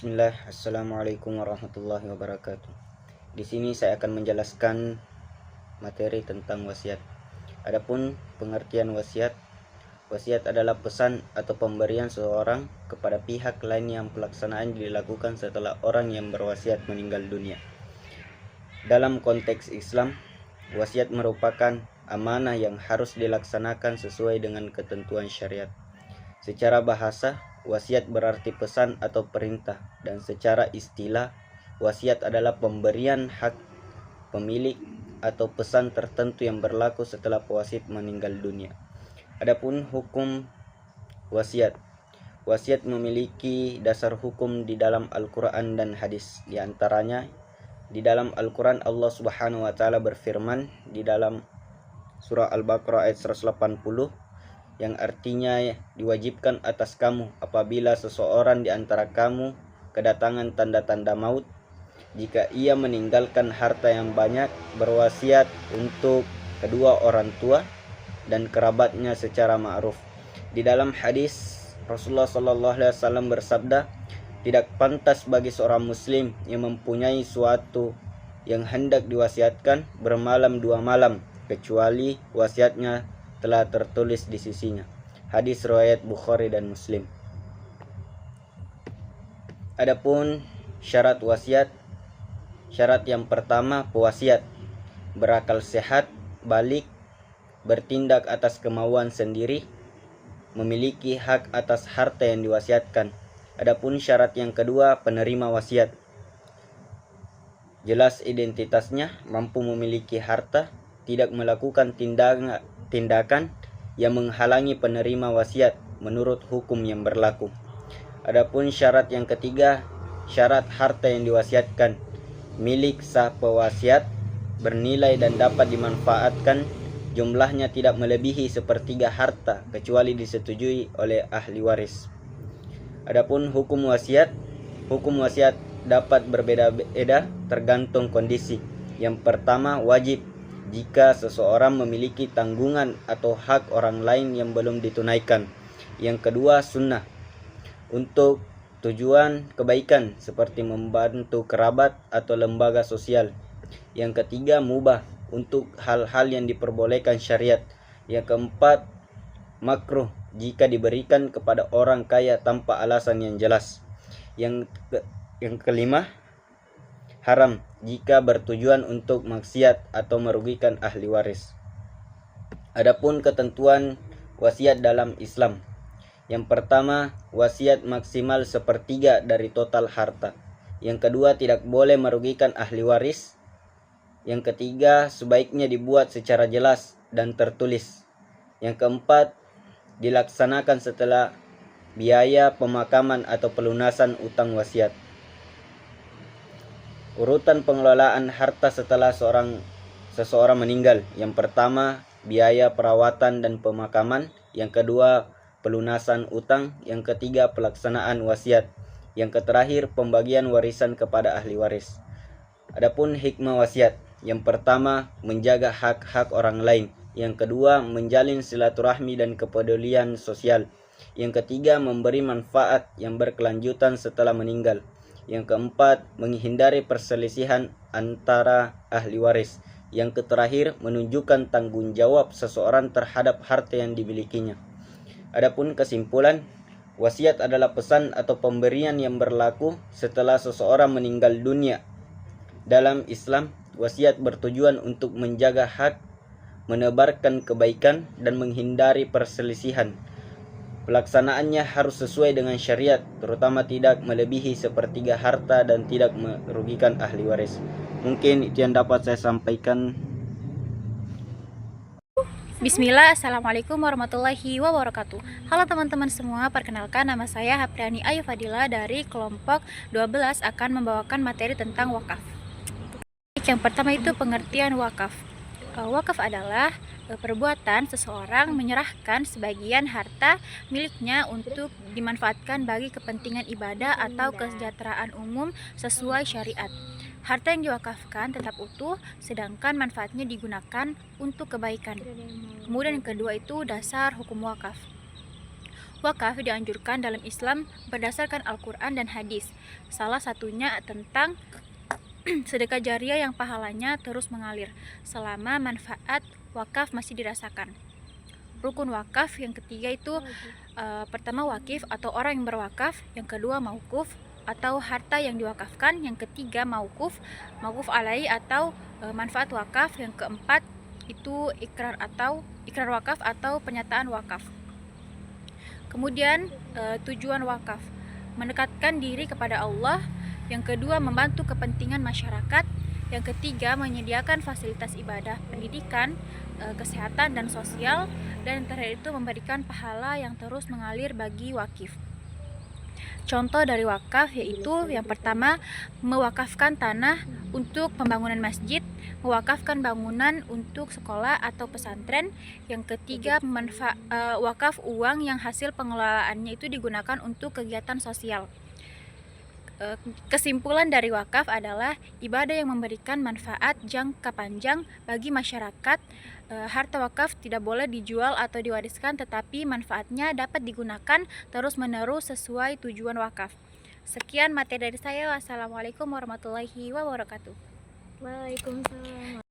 Bismillah, Assalamualaikum warahmatullahi wabarakatuh. Di sini saya akan menjelaskan materi tentang wasiat. Adapun pengertian wasiat, wasiat adalah pesan atau pemberian seseorang kepada pihak lain yang pelaksanaan dilakukan setelah orang yang berwasiat meninggal dunia. Dalam konteks Islam, wasiat merupakan amanah yang harus dilaksanakan sesuai dengan ketentuan syariat. Secara bahasa, wasiat berarti pesan atau perintah, dan secara istilah, wasiat adalah pemberian hak pemilik atau pesan tertentu yang berlaku setelah pewasit meninggal dunia. Adapun hukum wasiat. Wasiat memiliki dasar hukum di dalam Al-Quran dan hadis. Di antaranya, di dalam Al-Quran Allah Subhanahu wa taala berfirman di dalam surah Al-Baqarah ayat 180, yang artinya diwajibkan atas kamu apabila seseorang di antara kamu kedatangan tanda-tanda maut, jika ia meninggalkan harta yang banyak, berwasiat untuk kedua orang tua dan kerabatnya secara ma'ruf. Di dalam hadis Rasulullah SAW bersabda, tidak pantas bagi seorang muslim yang mempunyai suatu yang hendak diwasiatkan bermalam 2 malam kecuali wasiatnya telah tertulis di sisinya. Hadis riwayat Bukhari dan Muslim. Adapun syarat wasiat. Syarat yang pertama, pewasiat berakal sehat, balik, bertindak atas kemauan sendiri, memiliki hak atas harta yang diwasiatkan. Adapun syarat yang kedua, penerima wasiat jelas identitasnya, mampu memiliki harta, tidak melakukan tindakan yang menghalangi penerima wasiat menurut hukum yang berlaku. Adapun syarat yang ketiga, syarat harta yang diwasiatkan milik sah pewasiat, bernilai dan dapat dimanfaatkan, jumlahnya tidak melebihi sepertiga harta kecuali disetujui oleh ahli waris. Adapun hukum wasiat dapat berbeda-beda tergantung kondisi. Yang pertama, wajib jika seseorang memiliki tanggungan atau hak orang lain yang belum ditunaikan. Yang kedua, sunnah untuk tujuan kebaikan seperti membantu kerabat atau lembaga sosial. Yang ketiga, mubah untuk hal-hal yang diperbolehkan syariat. Yang keempat, makruh jika diberikan kepada orang kaya tanpa alasan yang jelas. Yang kelima, haram jika bertujuan untuk maksiat atau merugikan ahli waris. Adapun ketentuan wasiat dalam Islam. Yang pertama, wasiat maksimal sepertiga dari total harta. Yang kedua, tidak boleh merugikan ahli waris. Yang ketiga, sebaiknya dibuat secara jelas dan tertulis. Yang keempat, dilaksanakan setelah biaya pemakaman atau pelunasan utang wasiat. Urutan pengelolaan harta setelah seseorang meninggal. Yang pertama, biaya perawatan dan pemakaman. Yang kedua, pelunasan utang. Yang ketiga, pelaksanaan wasiat. Yang terakhir, pembagian warisan kepada ahli waris. Adapun hikmah wasiat. Yang pertama, menjaga hak-hak orang lain. Yang kedua, menjalin silaturahmi dan kepedulian sosial. Yang ketiga, memberi manfaat yang berkelanjutan setelah meninggal. Yang keempat, menghindari perselisihan antara ahli waris. Yang terakhir, menunjukkan tanggung jawab seseorang terhadap harta yang dimilikinya. Adapun kesimpulan, wasiat adalah pesan atau pemberian yang berlaku setelah seseorang meninggal dunia. Dalam Islam, wasiat bertujuan untuk menjaga hak, menebarkan kebaikan, dan menghindari perselisihan. Pelaksanaannya harus sesuai dengan syariat, terutama tidak melebihi sepertiga harta dan tidak merugikan ahli waris. Mungkin itu yang dapat saya sampaikan. Bismillah, Assalamualaikum warahmatullahi wabarakatuh. Halo teman-teman semua, perkenalkan nama saya Hapriani Ayu Fadila dari kelompok 12 akan membawakan materi tentang wakaf. Yang pertama itu pengertian wakaf. Wakaf adalah perbuatan seseorang menyerahkan sebagian harta miliknya untuk dimanfaatkan bagi kepentingan ibadah atau kesejahteraan umum sesuai syariat. Harta yang diwakafkan tetap utuh, sedangkan manfaatnya digunakan untuk kebaikan. Kemudian yang kedua itu dasar hukum wakaf. Wakaf dianjurkan dalam Islam berdasarkan Al-Quran dan hadis. Salah satunya tentang sedekah jariah yang pahalanya terus mengalir selama manfaat wakaf masih dirasakan. Rukun wakaf yang ketiga itu pertama wakif atau orang yang berwakaf, yang kedua maukuf atau harta yang diwakafkan, yang ketiga maukuf alai atau manfaat wakaf, yang keempat itu ikrar wakaf atau penyataan wakaf. Kemudian tujuan wakaf mendekatkan diri kepada Allah, yang kedua membantu kepentingan masyarakat, yang ketiga menyediakan fasilitas ibadah, pendidikan, kesehatan dan sosial, dan yang terakhir itu memberikan pahala yang terus mengalir bagi wakif. Contoh dari wakaf yaitu yang pertama mewakafkan tanah untuk pembangunan masjid, mewakafkan bangunan untuk sekolah atau pesantren, yang ketiga wakaf uang yang hasil pengelolaannya itu digunakan untuk kegiatan sosial. Kesimpulan dari wakaf adalah ibadah yang memberikan manfaat jangka panjang bagi masyarakat. Harta wakaf tidak boleh dijual atau diwariskan, tetapi manfaatnya dapat digunakan terus-menerus sesuai tujuan wakaf. Sekian materi dari saya. Wassalamualaikum warahmatullahi wabarakatuh. Waalaikumsalam.